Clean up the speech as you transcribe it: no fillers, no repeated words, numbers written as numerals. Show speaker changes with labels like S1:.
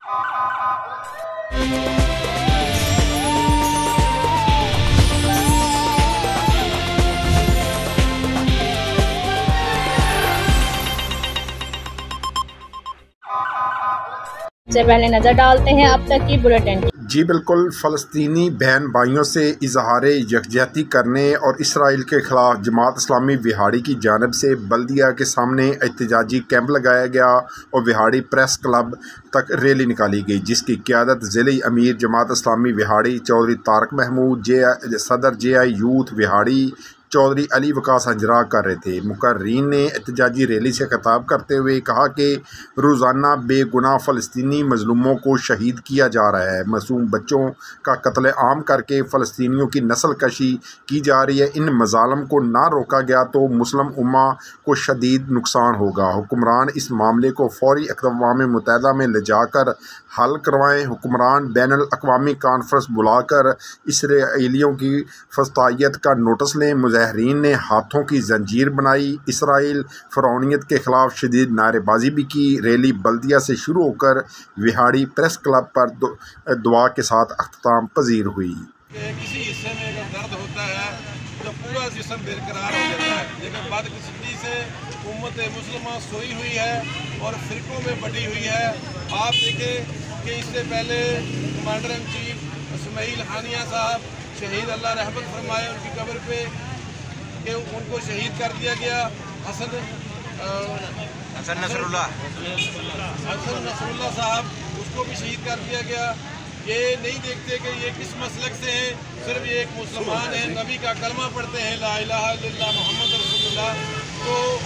S1: سے پہلے نظر ڈالتے ہیں اب تک کی بلیٹن۔
S2: جی بالکل، فلسطینی بہن بھائیوں سے اظہار یکجہتی کرنے اور اسرائیل کے خلاف جماعت اسلامی وہاڑی کی جانب سے بلدیہ کے سامنے احتجاجی کیمپ لگایا گیا اور وہاڑی پریس کلب تک ریلی نکالی گئی، جس کی قیادت ضلعی امیر جماعت اسلامی وہاڑی چودھری طارق محمود، صدر جے آئی یوتھ وہاڑی چودھری علی وقاص ہنجرا کر رہے تھے۔ مقررین نے احتجاجی ریلی سے خطاب کرتے ہوئے کہا کہ روزانہ بے گناہ فلسطینی مظلوموں کو شہید کیا جا رہا ہے، معصوم بچوں کا قتل عام کر کے فلسطینیوں کی نسل کشی کی جا رہی ہے۔ ان مظالم کو نہ روکا گیا تو مسلم امہ کو شدید نقصان ہوگا۔ حکمران اس معاملے کو فوری اقوام متحدہ میں لے جا کر حل کروائیں۔ حکمران بین الاقوامی کانفرنس بلا کر اسرائیلیوں کی فسطائیت کا نوٹس لیں۔ مظاہرین نے ہاتھوں کی زنجیر بنائی، اسرائیل فرعونیت کے خلاف شدید نعرے بازی بھی کی۔ ریلی بلدیہ سے شروع ہو کر وہاڑی پریس کلب پر دعا کے ساتھ اختتام پذیر ہوئی۔
S3: کسی حصے میں اگر درد ہوتا ہے تو پورا جسم برقرار ہو جاتا ہے، لیکن بدقسمتی سے امت مسلمہ سوئی ہوئی ہے اور فرقوں میں بٹی ہوئی ہے۔ آپ دیکھیں کہ اس سے پہلے کمانڈر ان چیف اسماعیل ہانیہ صاحب شہید، اللہ رحمت فرمائے ان کی قبر پہ، کہ ان کو شہید کر دیا گیا۔ حسن نصر اللہ صاحب، اس کو بھی شہید کر دیا گیا۔ یہ نہیں دیکھتے کہ یہ کس مسلک سے ہیں، صرف یہ ایک مسلمان ہیں، نبی کا کلمہ پڑھتے ہیں لا الہ الا اللہ محمد رسول اللہ۔ تو